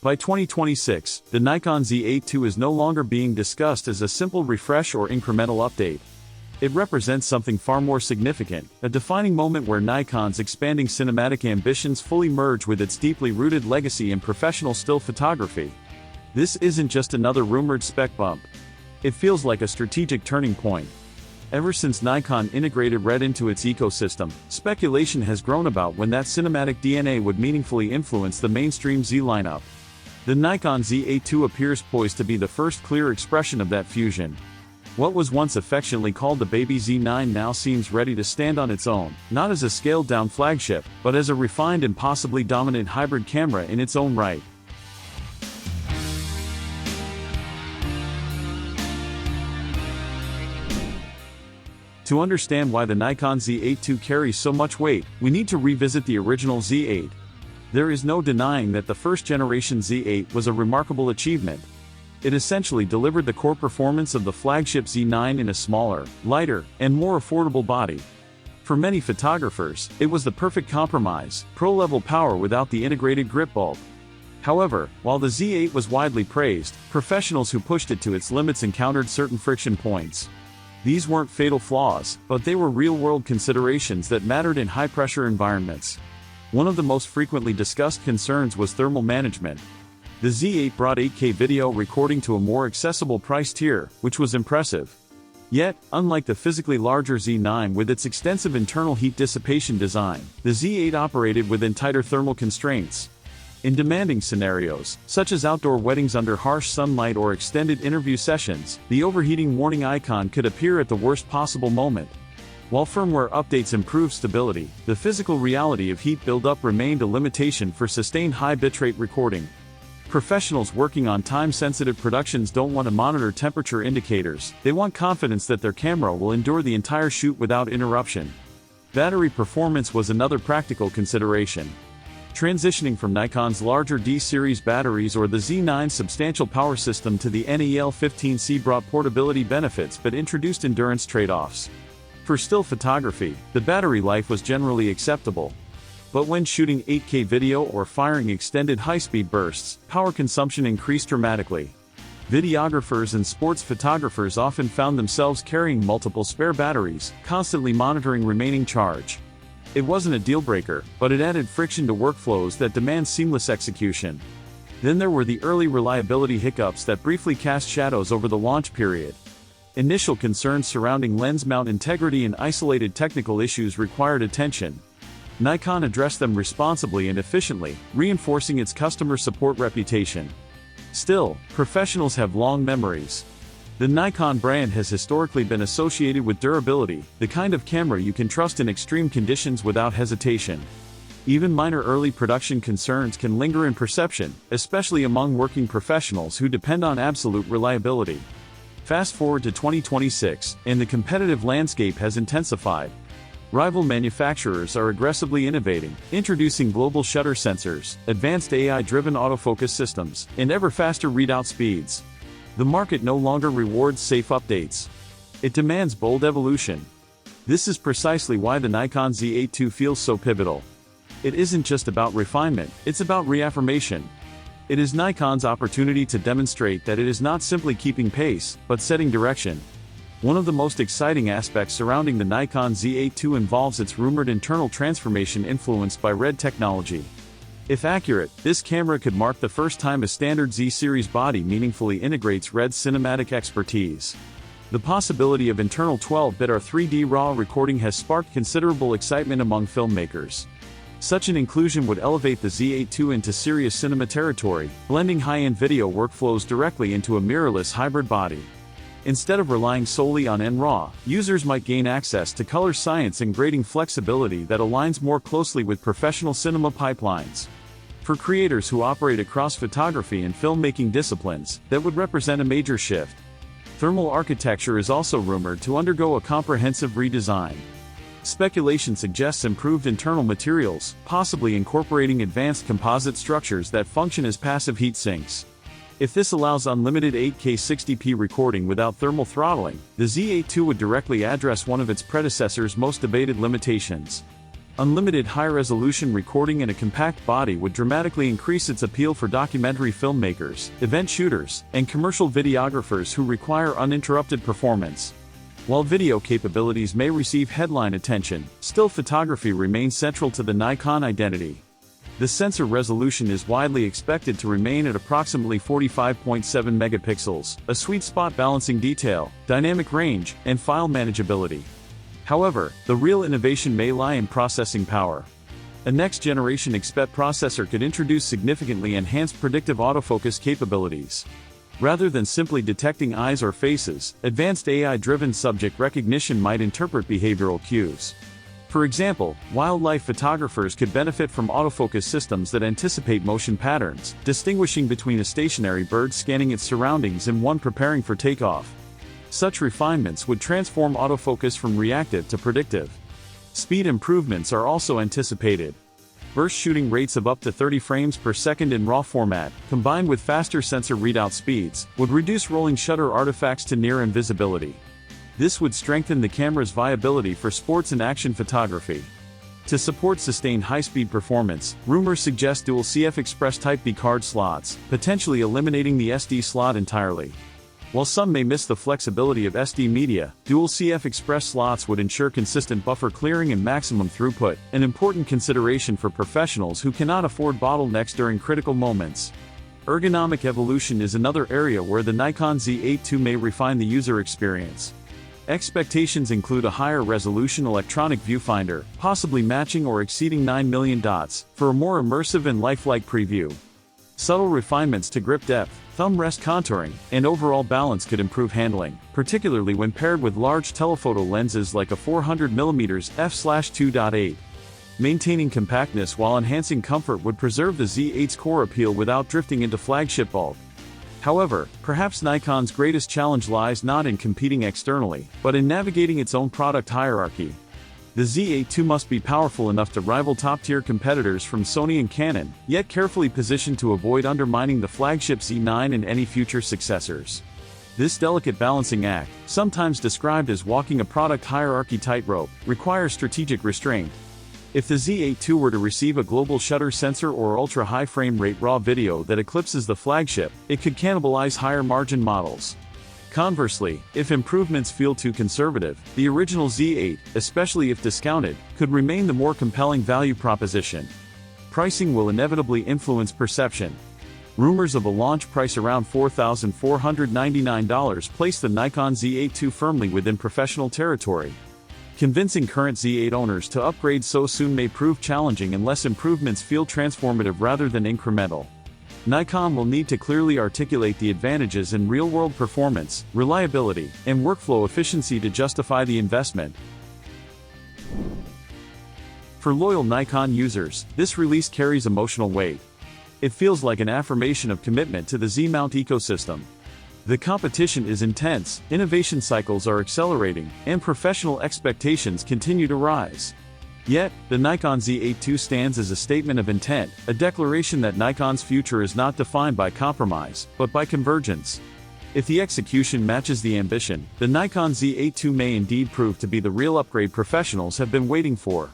By 2026, the Nikon Z8 II is no longer being discussed as a simple refresh or incremental update. It represents something far more significant, a defining moment where Nikon's expanding cinematic ambitions fully merge with its deeply rooted legacy in professional still photography. This isn't just another rumored spec bump. It feels like a strategic turning point. Ever since Nikon integrated RED into its ecosystem, speculation has grown about when that cinematic DNA would meaningfully influence the mainstream Z lineup. The Nikon Z8 II appears poised to be the first clear expression of that fusion. What was once affectionately called the baby Z9 now seems ready to stand on its own, not as a scaled-down flagship, but as a refined and possibly dominant hybrid camera in its own right. To understand why the Nikon Z8 II carries so much weight, we need to revisit the original Z8. There is no denying that the first-generation Z8 was a remarkable achievement. It essentially delivered the core performance of the flagship Z9 in a smaller, lighter, and more affordable body. For many photographers, it was the perfect compromise, pro-level power without the integrated grip bulb. However, while the Z8 was widely praised, professionals who pushed it to its limits encountered certain friction points. These weren't fatal flaws, but they were real-world considerations that mattered in high-pressure environments. One of the most frequently discussed concerns was thermal management. The Z8 brought 8K video recording to a more accessible price tier, which was impressive. Yet, unlike the physically larger Z9 with its extensive internal heat dissipation design, the Z8 operated within tighter thermal constraints. In demanding scenarios, such as outdoor weddings under harsh sunlight or extended interview sessions, the overheating warning icon could appear at the worst possible moment. While firmware updates improved stability, the physical reality of heat buildup remained a limitation for sustained high bitrate recording. Professionals working on time-sensitive productions don't want to monitor temperature indicators, they want confidence that their camera will endure the entire shoot without interruption. Battery performance was another practical consideration. Transitioning from Nikon's larger D-series batteries or the Z9's substantial power system to the NEL-15C brought portability benefits but introduced endurance trade-offs. For still photography, the battery life was generally acceptable. But when shooting 8K video or firing extended high-speed bursts, power consumption increased dramatically. Videographers and sports photographers often found themselves carrying multiple spare batteries, constantly monitoring remaining charge. It wasn't a deal-breaker, but it added friction to workflows that demand seamless execution. Then there were the early reliability hiccups that briefly cast shadows over the launch period. Initial concerns surrounding lens mount integrity and isolated technical issues required attention. Nikon addressed them responsibly and efficiently, reinforcing its customer support reputation. Still, professionals have long memories. The Nikon brand has historically been associated with durability, the kind of camera you can trust in extreme conditions without hesitation. Even minor early production concerns can linger in perception, especially among working professionals who depend on absolute reliability. Fast forward to 2026, and the competitive landscape has intensified. Rival manufacturers are aggressively innovating, introducing global shutter sensors, advanced AI-driven autofocus systems, and ever-faster readout speeds. The market no longer rewards safe updates. It demands bold evolution. This is precisely why the Nikon Z8 II feels so pivotal. It isn't just about refinement, it's about reaffirmation. It is Nikon's opportunity to demonstrate that it is not simply keeping pace, but setting direction. One of the most exciting aspects surrounding the Nikon Z8 II involves its rumored internal transformation influenced by RED technology. If accurate, this camera could mark the first time a standard Z-series body meaningfully integrates RED's cinematic expertise. The possibility of internal 12-bit or 3D RAW recording has sparked considerable excitement among filmmakers. Such an inclusion would elevate the Z8 II into serious cinema territory, blending high-end video workflows directly into a mirrorless hybrid body. Instead of relying solely on NRAW, users might gain access to color science and grading flexibility that aligns more closely with professional cinema pipelines. For creators who operate across photography and filmmaking disciplines, that would represent a major shift. Thermal architecture is also rumored to undergo a comprehensive redesign. Speculation suggests improved internal materials, possibly incorporating advanced composite structures that function as passive heat sinks. If this allows unlimited 8K 60p recording without thermal throttling, the Z8 II would directly address one of its predecessor's most debated limitations. Unlimited high-resolution recording and a compact body would dramatically increase its appeal for documentary filmmakers, event shooters, and commercial videographers who require uninterrupted performance. While video capabilities may receive headline attention, still photography remains central to the Nikon identity. The sensor resolution is widely expected to remain at approximately 45.7 megapixels, a sweet spot balancing detail, dynamic range, and file manageability. However, the real innovation may lie in processing power. A next-generation XPET processor could introduce significantly enhanced predictive autofocus capabilities. Rather than simply detecting eyes or faces, advanced AI-driven subject recognition might interpret behavioral cues. For example, wildlife photographers could benefit from autofocus systems that anticipate motion patterns, distinguishing between a stationary bird scanning its surroundings and one preparing for takeoff. Such refinements would transform autofocus from reactive to predictive. Speed improvements are also anticipated. Burst shooting rates of up to 30 frames per second in RAW format, combined with faster sensor readout speeds, would reduce rolling shutter artifacts to near invisibility. This would strengthen the camera's viability for sports and action photography. To support sustained high-speed performance, rumors suggest dual CF Express Type B card slots, potentially eliminating the SD slot entirely. While some may miss the flexibility of SD media, dual CF Express slots would ensure consistent buffer clearing and maximum throughput, an important consideration for professionals who cannot afford bottlenecks during critical moments. Ergonomic evolution is another area where the Nikon Z8 II may refine the user experience. Expectations include a higher resolution electronic viewfinder, possibly matching or exceeding 9 million dots, for a more immersive and lifelike preview. Subtle refinements to grip depth, thumb rest contouring, and overall balance could improve handling, particularly when paired with large telephoto lenses like a 400mm f/2.8. Maintaining compactness while enhancing comfort would preserve the Z8's core appeal without drifting into flagship bulk. However, perhaps Nikon's greatest challenge lies not in competing externally, but in navigating its own product hierarchy. The Z8 II must be powerful enough to rival top-tier competitors from Sony and Canon, yet carefully positioned to avoid undermining the flagship Z9 and any future successors. This delicate balancing act, sometimes described as walking a product hierarchy tightrope, requires strategic restraint. If the Z8 II were to receive a global shutter sensor or ultra-high frame rate RAW video that eclipses the flagship, it could cannibalize higher-margin models. Conversely, if improvements feel too conservative, the original Z8, especially if discounted, could remain the more compelling value proposition. Pricing will inevitably influence perception. Rumors of a launch price around $4,499 place the Nikon Z8 II firmly within professional territory. Convincing current Z8 owners to upgrade so soon may prove challenging unless improvements feel transformative rather than incremental. Nikon will need to clearly articulate the advantages in real-world performance, reliability, and workflow efficiency to justify the investment. For loyal Nikon users, this release carries emotional weight. It feels like an affirmation of commitment to the Z-mount ecosystem. The competition is intense, innovation cycles are accelerating, and professional expectations continue to rise. Yet, the Nikon Z8 II stands as a statement of intent, a declaration that Nikon's future is not defined by compromise, but by convergence. If the execution matches the ambition, the Nikon Z8 II may indeed prove to be the real upgrade professionals have been waiting for.